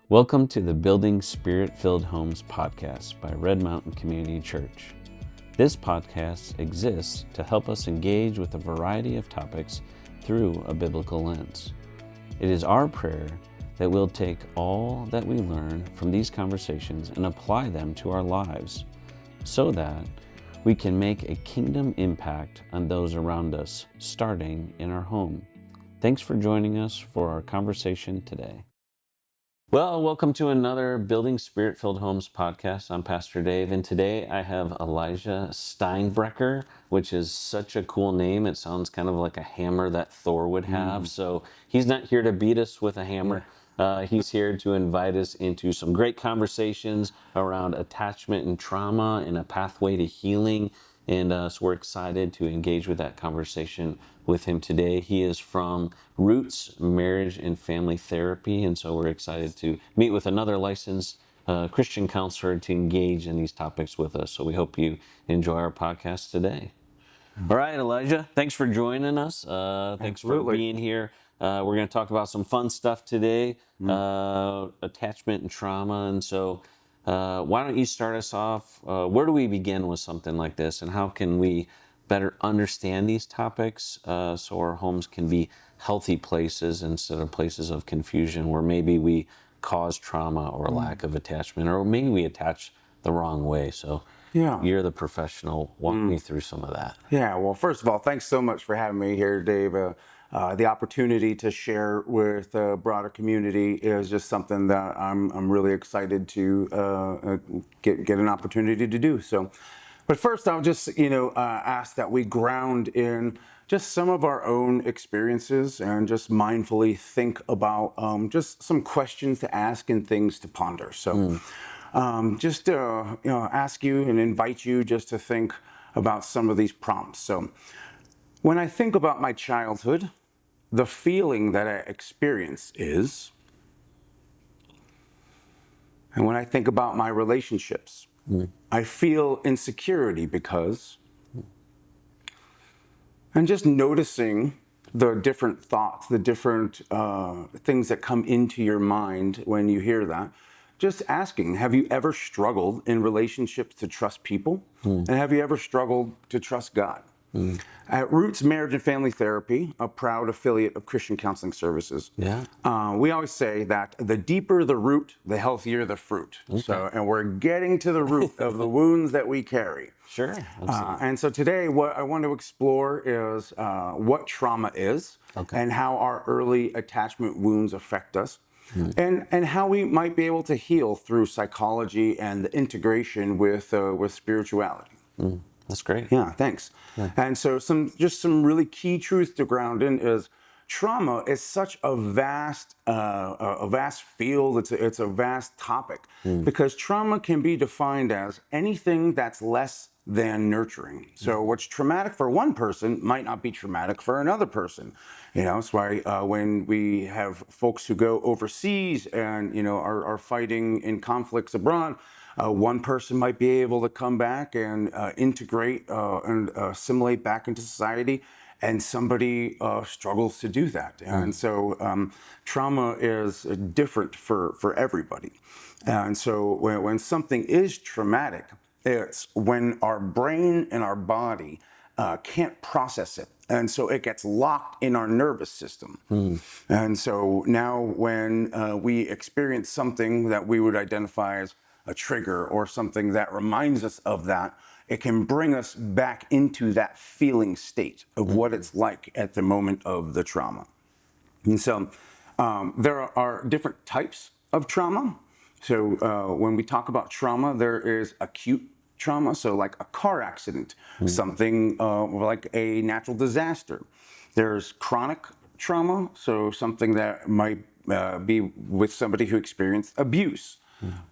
Welcome to the Building Spirit-Filled Homes podcast by Red Mountain Community Church. This podcast exists to help us engage with a variety of topics through a biblical lens. It is our prayer that we'll take all that we learn from these conversations and apply them to our lives so that we can make a kingdom impact on those around us, starting in our home. Thanks for joining us for our conversation today. Well, welcome to another Building Spirit-Filled Homes podcast. I'm Pastor Dave, and today I have Elijah Steinbrecher, which is such a cool name. It sounds kind of like a hammer that Thor would have. So he's not here to beat us with a hammer. He's here to invite us into some great conversations around attachment and trauma and a pathway to healing. And so we're excited to engage with that conversation with him today. He is from Roots Marriage and Family Therapy, and so we're excited to meet with another licensed Christian counselor to engage in these topics with us. So we hope you enjoy our podcast today. All right, Elijah, thanks for joining us. Thanks for being here. We're going to talk about some fun stuff today, attachment and trauma. And so why don't you start us off? Where do we begin with something like this, and how can we better understand these topics so our homes can be healthy places instead of places of confusion where maybe we cause trauma or lack of attachment, or maybe we attach the wrong way. So you're the professional. Walk me through some of that. Yeah, well, first of all, thanks so much for having me here, Dave. The opportunity to share with a broader community is just something that I'm really excited to get an opportunity to do. So, but first, I'll just ask that we ground in just some of our own experiences and just mindfully think about just some questions to ask and things to ponder. So, just ask you and invite you just to think about some of these prompts. So, when I think about my childhood, the feeling that I experience is, and when I think about my relationships, I feel insecurity because, and just noticing the different thoughts, the different things that come into your mind when you hear that. Just asking, have you ever struggled in relationships to trust people? And have you ever struggled to trust God? At Roots Marriage and Family Therapy, a proud affiliate of Christian Counseling Services, we always say that the deeper the root, the healthier the fruit. Okay. So, and we're getting to the root of the wounds that we carry. Sure. And so today, what I want to explore is what trauma is, and how our early attachment wounds affect us. And how we might be able to heal through psychology and the integration with spirituality. That's great. Yeah, thanks. Yeah. And so some really key truths to ground in is trauma is such a vast field. It's a vast topic because trauma can be defined as anything that's less than nurturing. So what's traumatic for one person might not be traumatic for another person. It's why when we have folks who go overseas and are fighting in conflicts abroad, one person might be able to come back and integrate and assimilate back into society, and somebody struggles to do that. And so trauma is different for everybody. And so when something is traumatic, it's when our brain and our body can't process it. And so it gets locked in our nervous system. And so now when we experience something that we would identify as a trigger or something that reminds us of that, it can bring us back into that feeling state of what it's like at the moment of the trauma. And so there are different types of trauma. So when we talk about trauma, there is acute trauma, so like a car accident, something like a natural disaster. There's chronic trauma, so something that might be with somebody who experienced abuse.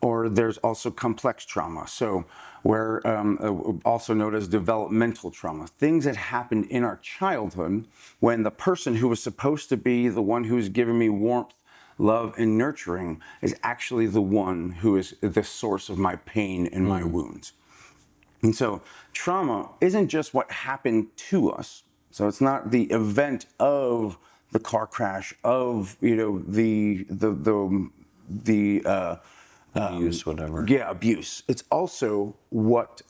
Or there's also complex trauma, so where also known as developmental trauma, things that happened in our childhood when the person who was supposed to be the one who's giving me warmth, love, and nurturing is actually the one who is the source of my pain and my wounds. And so trauma isn't just what happened to us. So it's not the event of the car crash, of the Abuse, whatever. yeah, abuse. It's also what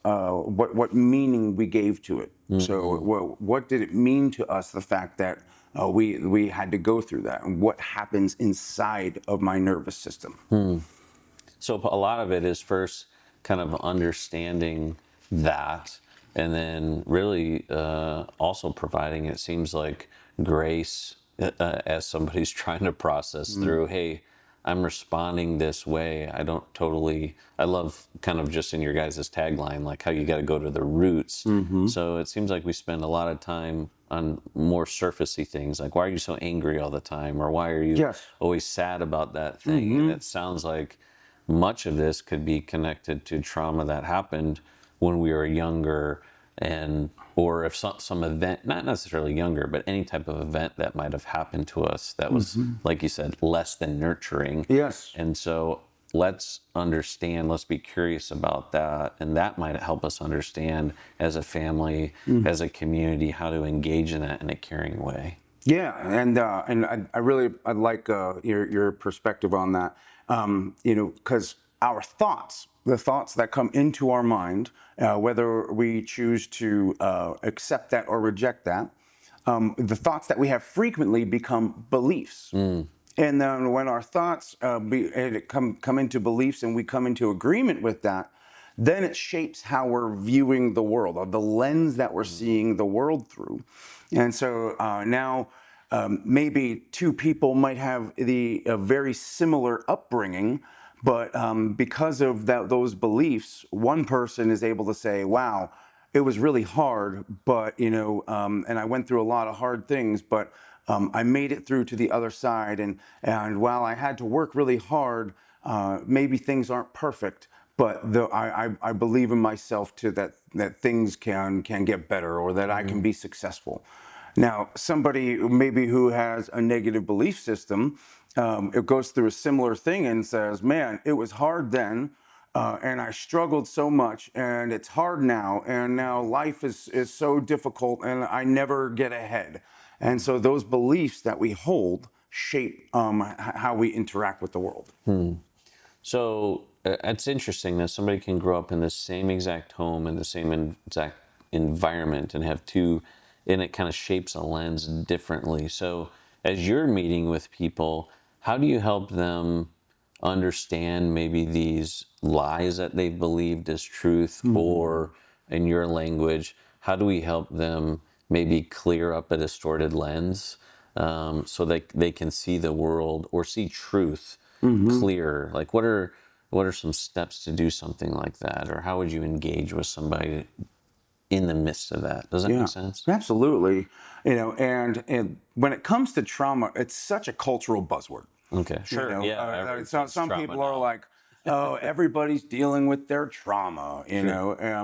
meaning we gave to it. So what did it mean to us, the fact that we had to go through that, and what happens inside of my nervous system? So a lot of it is first kind of understanding that, and then really also providing, it seems like, grace as somebody's trying to process through, hey, I'm responding this way. I love kind of just in your guys' tagline, like how you got to go to the roots. So it seems like we spend a lot of time on more surfacey things, like why are you so angry all the time? Or why are you Yes. always sad about that thing? And it sounds like much of this could be connected to trauma that happened when we were younger, and or if some event, not necessarily younger, but any type of event that might have happened to us that was, like you said, less than nurturing. Yes. And so let's be curious about that, and that might help us understand as a family, as a community, how to engage in that in a caring way. Yeah, and I like your perspective on that. Because our thoughts, the thoughts that come into our mind, whether we choose to accept that or reject that, the thoughts that we have frequently become beliefs. And then when our thoughts come into beliefs and we come into agreement with that, then it shapes how we're viewing the world, or the lens that we're seeing the world through. And so now maybe two people might have a very similar upbringing, but because of those beliefs, one person is able to say, wow, it was really hard, but, and I went through a lot of hard things, but I made it through to the other side. And while I had to work really hard, maybe things aren't perfect, but I believe in myself too, that things can get better, or that I can be successful. Now, somebody maybe who has a negative belief system, it goes through a similar thing and says, man, it was hard then, and I struggled so much, and it's hard now, and now life is so difficult, and I never get ahead. And so those beliefs that we hold shape how we interact with the world. So it's interesting that somebody can grow up in the same exact home, in the same exact environment, and have two, and it kind of shapes a lens differently. So as you're meeting with people, how do you help them understand maybe these lies that they've believed as truth, or in your language, how do we help them maybe clear up a distorted lens, so that they can see the world or see truth clearer? Like what are some steps to do something like that, or how would you engage with somebody in the midst of that? Does that make sense? Absolutely. And when it comes to trauma, it's such a cultural buzzword. Okay, sure. Some people are like, oh, everybody's dealing with their trauma,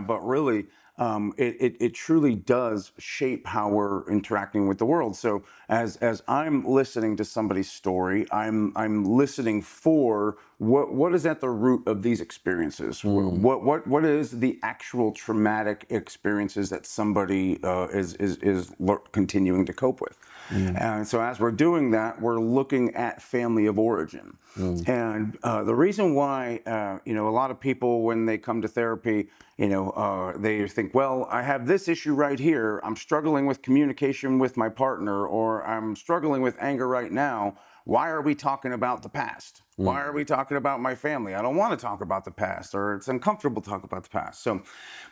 but really, it truly does shape how we're interacting with the world. So as I'm listening to somebody's story, I'm listening for what is at the root of these experiences. What is the actual traumatic experiences that somebody is continuing to cope with. And so as we're doing that, we're looking at family of origin. And the reason why, a lot of people, when they come to therapy, they think, well, I have this issue right here. I'm struggling with communication with my partner, or I'm struggling with anger right now. Why are we talking about the past? Why are we talking about my family? I don't want to talk about the past, or it's uncomfortable to talk about the past. So,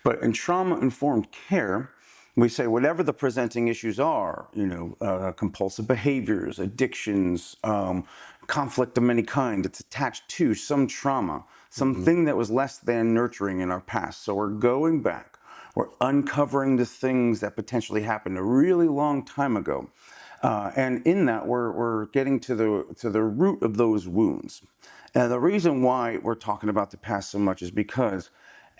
but in trauma-informed care, we say whatever the presenting issues are, compulsive behaviors, addictions, conflict of any kind, it's attached to some trauma, something that was less than nurturing in our past. So we're going back, we're uncovering the things that potentially happened a really long time ago. And in that, we're getting to the root of those wounds. And the reason why we're talking about the past so much is because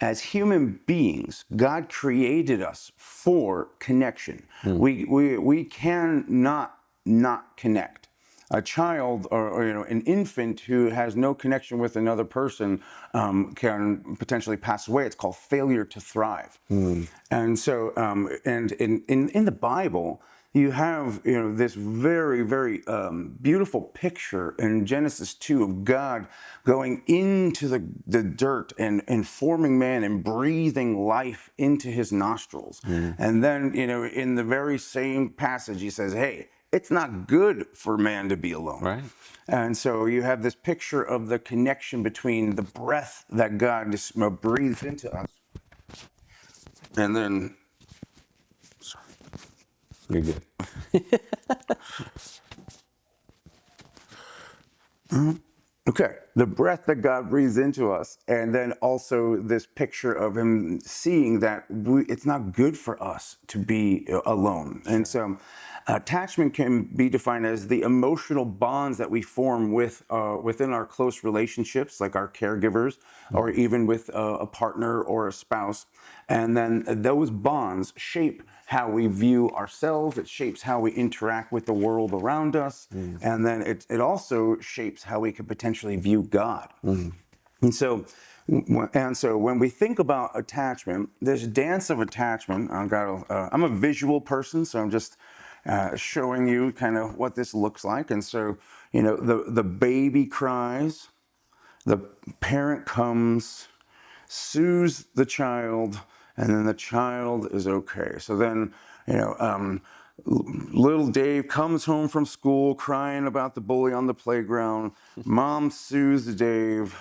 as human beings, God created us for connection. We cannot not connect. A child or an infant who has no connection with another person can potentially pass away. It's called failure to thrive. And so, and in the Bible, you have, this very, very beautiful picture in Genesis 2 of God going into the dirt and forming man and breathing life into his nostrils. And then, in the very same passage, he says, hey, it's not good for man to be alone. Right. And so you have this picture of the connection between the breath that God just breathes into us. And then, sorry. You're good. Okay, the breath that God breathes into us, and then also this picture of him seeing that it's not good for us to be alone. And so attachment can be defined as the emotional bonds that we form with within our close relationships, like our caregivers, or even with a partner or a spouse. And then those bonds shape how we view ourselves. It shapes how we interact with the world around us. And then it also shapes how we could potentially view God. And so when we think about attachment, this dance of attachment, I'm a visual person, so I'm just showing you kind of what this looks like. And so, the baby cries, the parent comes, soothes the child, and then the child is okay. So then, little Dave comes home from school crying about the bully on the playground. Mom soothes Dave,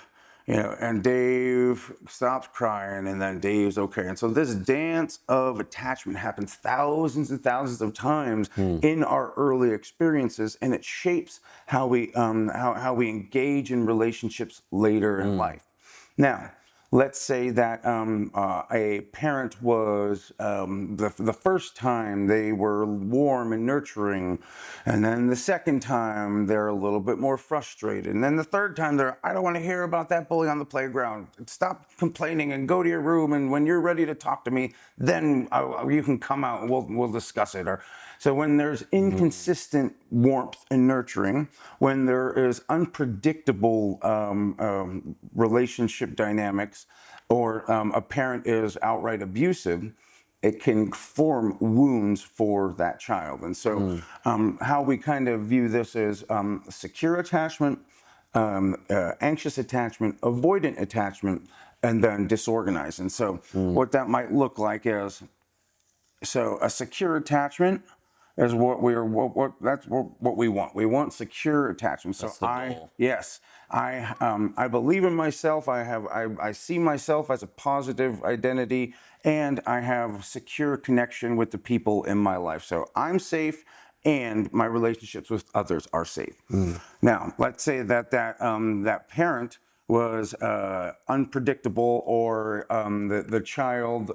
and Dave stops crying, and then Dave's okay. And so this dance of attachment happens thousands and thousands of times in our early experiences, and it shapes how we engage in relationships later in life. Now, let's say that a parent was, the first time they were warm and nurturing, and then the second time they're a little bit more frustrated, and then the third time I don't want to hear about that bully on the playground. Stop complaining and go to your room, and when you're ready to talk to me, then you can come out and we'll discuss it. So when there's inconsistent warmth and nurturing, when there is unpredictable relationship dynamics, or a parent is outright abusive, it can form wounds for that child. And so how we kind of view this is secure attachment, anxious attachment, avoidant attachment, and then disorganized. And so what that might look like is, so a secure attachment is what that's what we want. We want secure attachment. So That's the goal. yes, I believe in myself. I see myself as a positive identity, and I have secure connection with the people in my life. So I'm safe, and my relationships with others are safe. Now, let's say that parent was unpredictable, or the child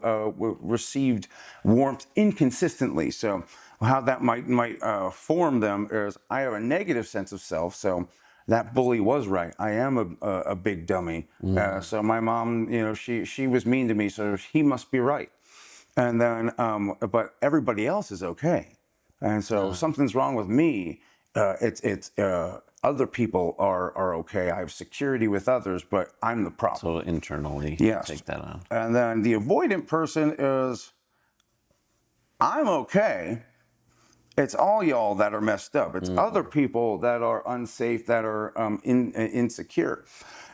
received warmth inconsistently. So how that might form them is, I have a negative sense of self. So that bully was right. I am a big dummy. So my mom, she was mean to me, so he must be right. And then, but everybody else is okay. And so something's wrong with me. It's other people are okay. I have security with others, but I'm the problem. So internally, Yes. take that on. And then the avoidant person is, I'm okay. It's all y'all that are messed up. It's other people that are unsafe, that are insecure.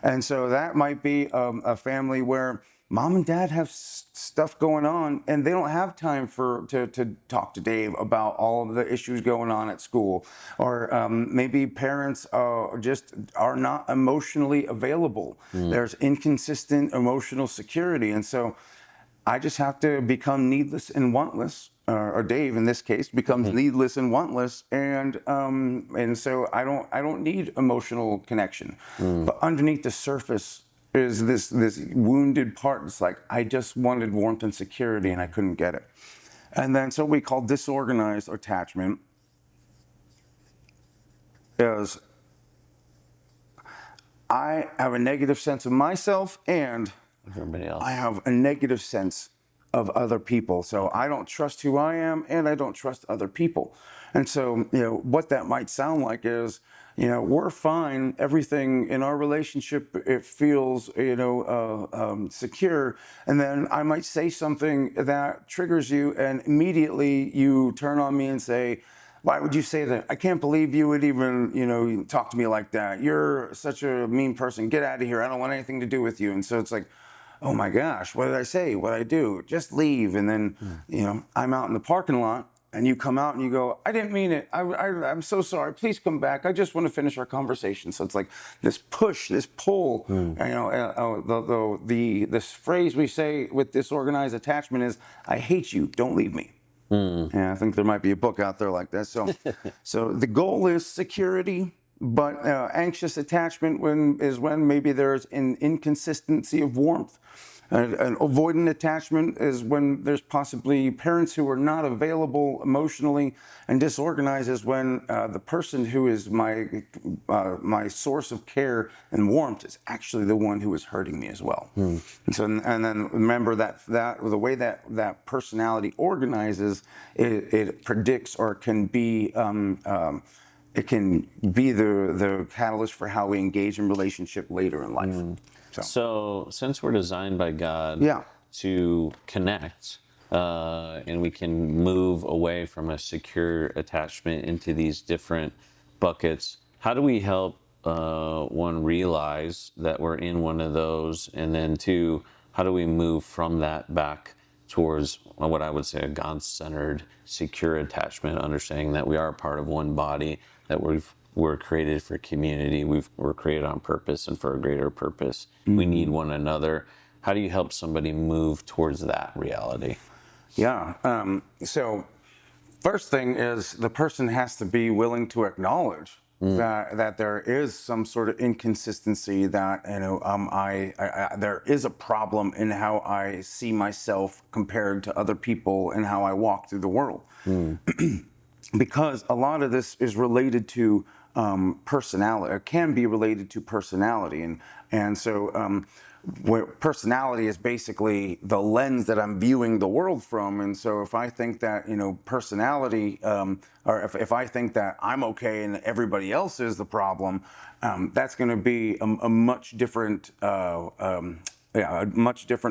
And so that might be a family where mom and dad have stuff going on, and they don't have time to talk to Dave about all of the issues going on at school. Or maybe parents just are not emotionally available. There's inconsistent emotional security. And so I just have to become needless and wantless, or Dave in this case becomes needless and wantless, and so I don't need emotional connection. But underneath the surface is this wounded part. It's like, I just wanted warmth and security, and I couldn't get it. And then so we call disorganized attachment is, I have a negative sense of myself, and Everybody else. I have a negative sense of other people. So I don't trust who I am, and I don't trust other people. And so, what that might sound like is, we're fine. Everything in our relationship, it feels, secure. And then I might say something that triggers you, and immediately you turn on me and say, why would you say that? I can't believe you would even, talk to me like that. You're such a mean person. Get out of here. I don't want anything to do with you. And so it's like, oh my gosh, what did I say? What did I do? Just leave. And then, I'm out in the parking lot, and you come out and you go, I didn't mean it. I'm so sorry. Please come back. I just want to finish our conversation. So it's like this push, this pull. This phrase we say with disorganized attachment is, I hate you. Don't leave me. Yeah, I think there might be a book out there like that. So, so the goal is security, but anxious attachment is when maybe there's an inconsistency of warmth. An avoidant attachment is when there's possibly parents who are not available emotionally, and disorganized is when the person who is my source of care and warmth is actually the one who is hurting me as well. And so, and then remember that the way that personality organizes, it predicts, or can be. It can be the catalyst for how we engage in relationship later in life. So since we're designed by God to connect, and we can move away from a secure attachment into these different buckets, how do we help one realize that we're in one of those, and then two, how do we move from that back towards what I would say a God-centered, secure attachment, understanding that we are a part of one body, that we're created for community, we're created on purpose and for a greater purpose. We need one another. How do you help somebody move towards that reality? So first thing is, the person has to be willing to acknowledge that there is some sort of inconsistency, that there is a problem in how I see myself compared to other people, and how I walk through the world. Because a lot of this is related to personality, or can be related to personality, and so where personality is basically the lens that I'm viewing the world from. And so if I think that personality, or if I think that I'm okay and everybody else is the problem, that's going to be a much different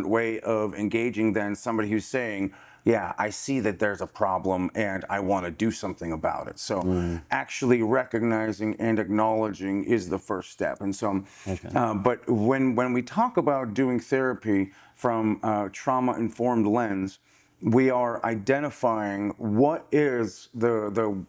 way of engaging than somebody who's saying, yeah, I see that there's a problem and I want to do something about it. So actually recognizing and acknowledging is the first step. And so, but when we talk about doing therapy from a trauma-informed lens, we are identifying what is the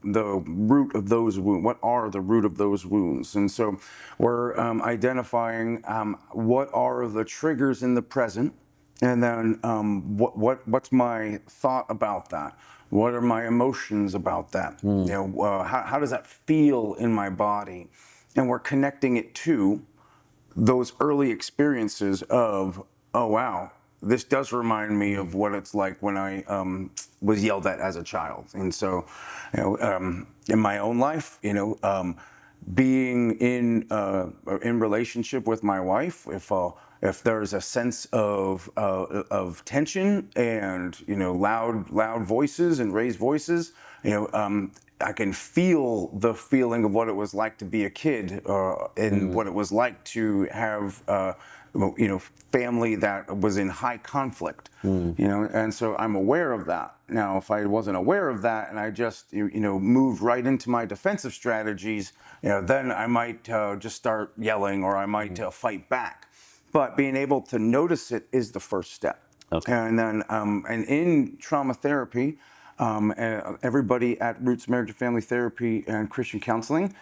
root of those wounds. What are the root of those wounds? And so we're identifying what are the triggers in the present. And then what's my thought about that? What are my emotions about that? How does that feel in my body? And we're connecting it to those early experiences of, oh wow, this does remind me of what it's like when I was yelled at as a child. And so, in my own life, being in relationship with my wife, if there's a sense of tension and loud voices and raised voices, I can feel the feeling of what it was like to be a kid, and what it was like to have family that was in high conflict. And so I'm aware of that. Now, if I wasn't aware of that and I just moved right into my defensive strategies, then I might just start yelling, or I might fight back. But being able to notice it is the first step. Okay. And then, and in trauma therapy, everybody at Roots Marriage and Family Therapy and Christian Counseling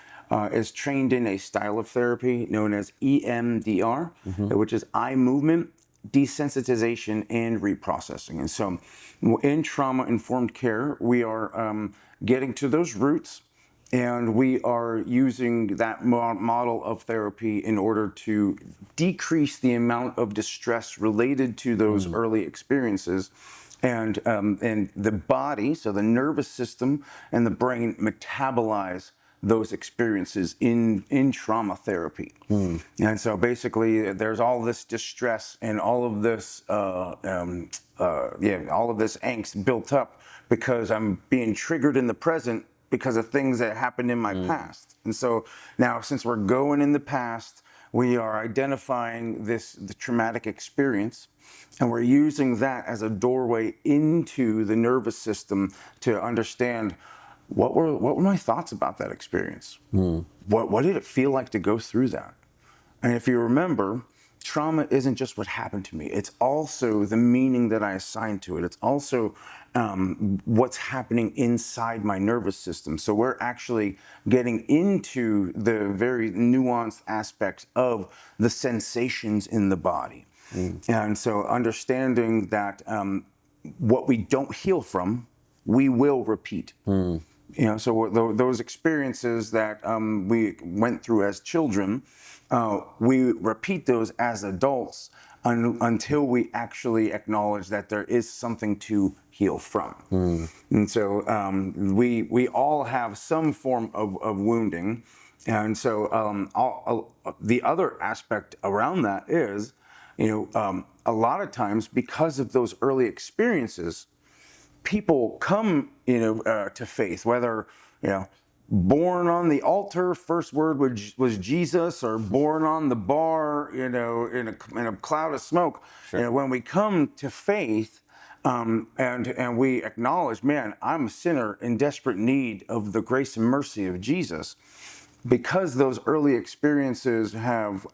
is trained in a style of therapy known as EMDR, which is eye movement, desensitization, and reprocessing. And so in trauma-informed care, we are getting to those roots, and we are using that model of therapy in order to decrease the amount of distress related to those early experiences. And the body, so the nervous system and the brain, metabolize those experiences in trauma therapy. And so basically there's all this distress and all of this all of this angst built up because I'm being triggered in the present because of things that happened in my past. And so now, since we're going in the past, we are identifying the traumatic experience, and we're using that as a doorway into the nervous system to understand what were my thoughts about that experience. What did it feel like to go through that? And if you remember, trauma isn't just what happened to me. It's also the meaning that I assign to it. It's also what's happening inside my nervous system. So we're actually getting into the very nuanced aspects of the sensations in the body. And so understanding that what we don't heal from, we will repeat. So those experiences that we went through as children, we repeat those as adults until we actually acknowledge that there is something to heal from. And so we all have some form of wounding. And so the other aspect around that is, a lot of times because of those early experiences, people come, to faith, whether, born on the altar, first word was Jesus, or born on the bar, in a cloud of smoke. Sure. When we come to faith, and we acknowledge, man, I'm a sinner in desperate need of the grace and mercy of Jesus. Because those early experiences have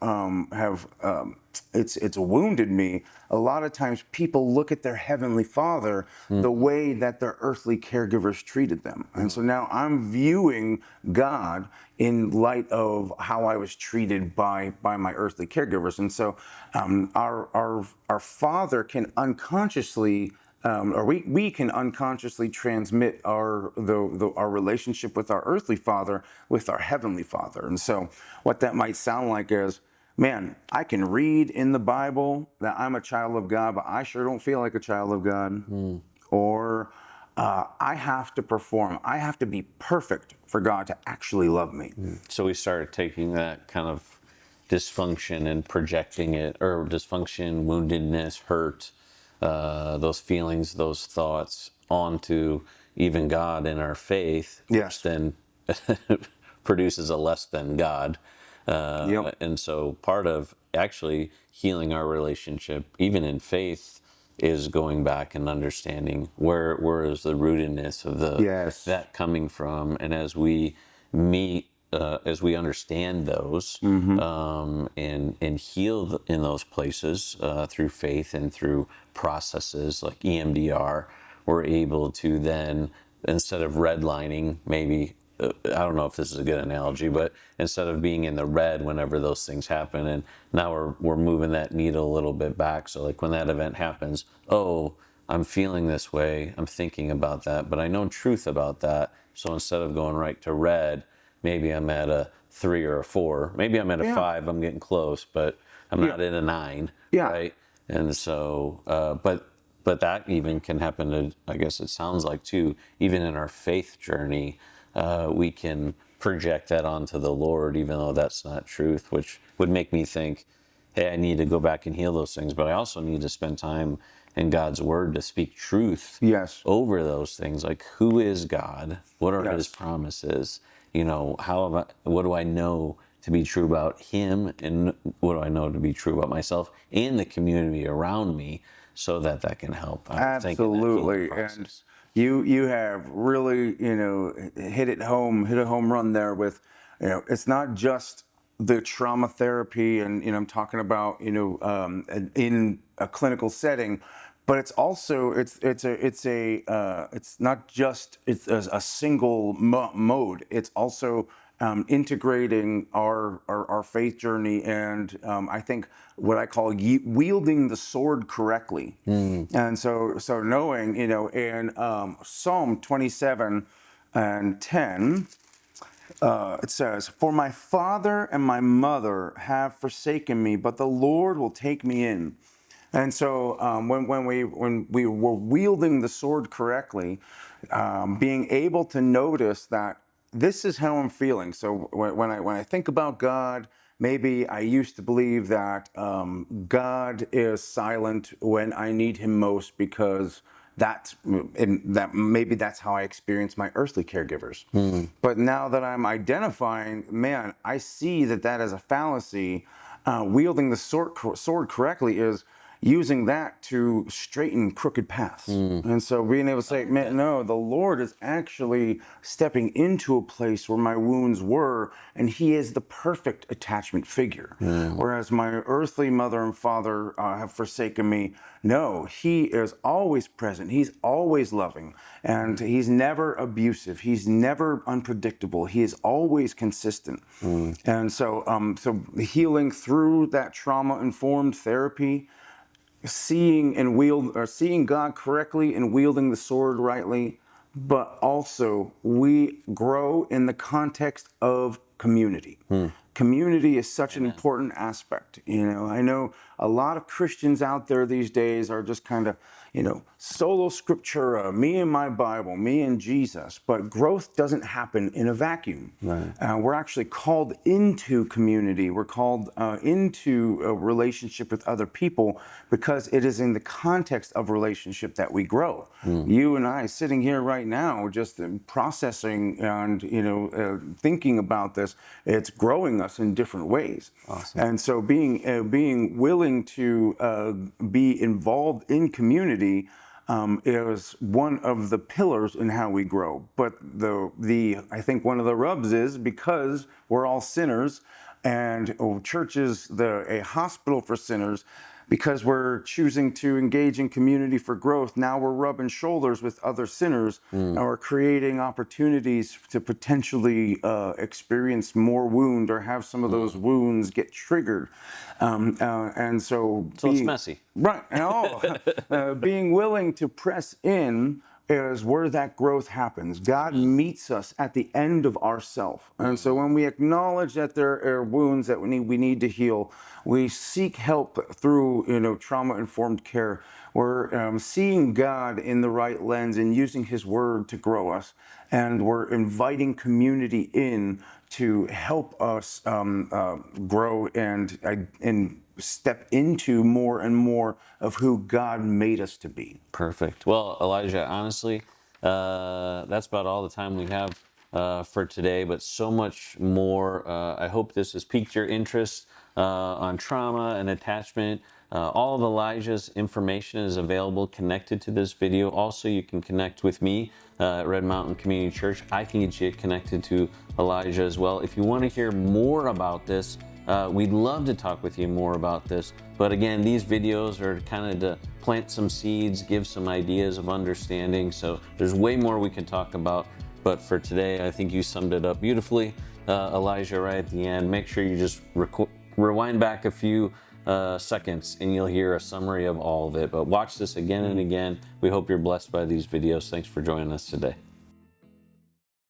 it's wounded me. A lot of times people look at their Heavenly Father the way that their earthly caregivers treated them. And so now I'm viewing God in light of how I was treated by my earthly caregivers. And so our Father can unconsciously or we can unconsciously transmit our relationship with our earthly father with our Heavenly Father. And so what that might sound like is, man, I can read in the Bible that I'm a child of God, but I sure don't feel like a child of God. Or I have to perform. I have to be perfect for God to actually love me. So we started taking that kind of dysfunction and projecting it, or dysfunction, woundedness, hurt, those feelings, those thoughts onto even God in our faith, Yes. which then produces a less than God. Yep. And so part of actually healing our relationship, even in faith, is going back and understanding where is the rootedness of Yes. that coming from. And as we meet, as we understand those, and heal in those places through faith and through processes like EMDR, we're able to then, instead of redlining, maybe, I don't know if this is a good analogy, but instead of being in the red whenever those things happen, and now we're moving that needle a little bit back. So like when that event happens, oh, I'm feeling this way, I'm thinking about that, but I know truth about that. So instead of going right to red, maybe I'm at a 3 or a 4. Maybe I'm at a 5. I'm getting close, but I'm not at a 9. Yeah. Right. And so, but that even can happen to, I guess it sounds like too, even in our faith journey, we can project that onto the Lord, even though that's not truth, which would make me think, hey, I need to go back and heal those things, but I also need to spend time in God's word to speak truth Yes. over those things. Like, who is God? What are his Yes. promises? What do I know to be true about him, and what do I know to be true about myself and the community around me, so that can help. Absolutely. And you have really, hit a home run there with, it's not just the trauma therapy, and I'm talking about, in a clinical setting, but it's also it's not just a single mode. It's also integrating our faith journey, and I think what I call wielding the sword correctly. And so knowing, in Psalm 27 and 10, it says, "For my father and my mother have forsaken me, but the Lord will take me in." And so when we were wielding the sword correctly, being able to notice that this is how I'm feeling. So when I think about God, maybe I used to believe that God is silent when I need him most because maybe that's how I experience my earthly caregivers. But now that I'm identifying, man, I see that is a fallacy. Wielding the sword correctly is using that to straighten crooked paths. And so being able to say, man, no, the Lord is actually stepping into a place where my wounds were, and he is the perfect attachment figure. Whereas my earthly mother and father have forsaken me. No, he is always present. He's always loving, and he's never abusive. He's never unpredictable. He is always consistent. And so, healing through that trauma-informed therapy, seeing God correctly and wielding the sword rightly, but also we grow in the context of community. Community is such an important aspect. I know a lot of Christians out there these days are just kind of, solo scriptura, me and my Bible, me and Jesus. But growth doesn't happen in a vacuum. We're actually called into community. We're called into a relationship with other people because it is in the context of relationship that we grow. You and I sitting here right now, just processing and thinking about this, it's growing us in different ways. Awesome. And so being willing to be involved in community is one of the pillars in how we grow. But I think one of the rubs is because we're all sinners, and church is a hospital for sinners. Because we're choosing to engage in community for growth, now we're rubbing shoulders with other sinners, and we're creating opportunities to potentially experience more wound or have some of those wounds get triggered. And so it's messy. Right. Being willing to press in is where that growth happens. God meets us at the end of ourself. And so when we acknowledge that there are wounds that we need to heal, we seek help through trauma-informed care. We're seeing God in the right lens and using his word to grow us. And we're inviting community in to help us grow and step into more and more of who God made us to be. Perfect. Well, Elijah, honestly, that's about all the time we have for today, but so much more. I hope this has piqued your interest on trauma and attachment. All of Elijah's information is available connected to this video. Also, you can connect with me at Red Mountain Community Church. I can get you connected to Elijah as well. If you want to hear more about this, we'd love to talk with you more about this. But again, these videos are kind of to plant some seeds, give some ideas of understanding. So there's way more we can talk about. But for today, I think you summed it up beautifully, Elijah, right at the end. Make sure you just rewind back a few seconds and you'll hear a summary of all of it. But watch this again and again. We hope you're blessed by these videos. Thanks for joining us today.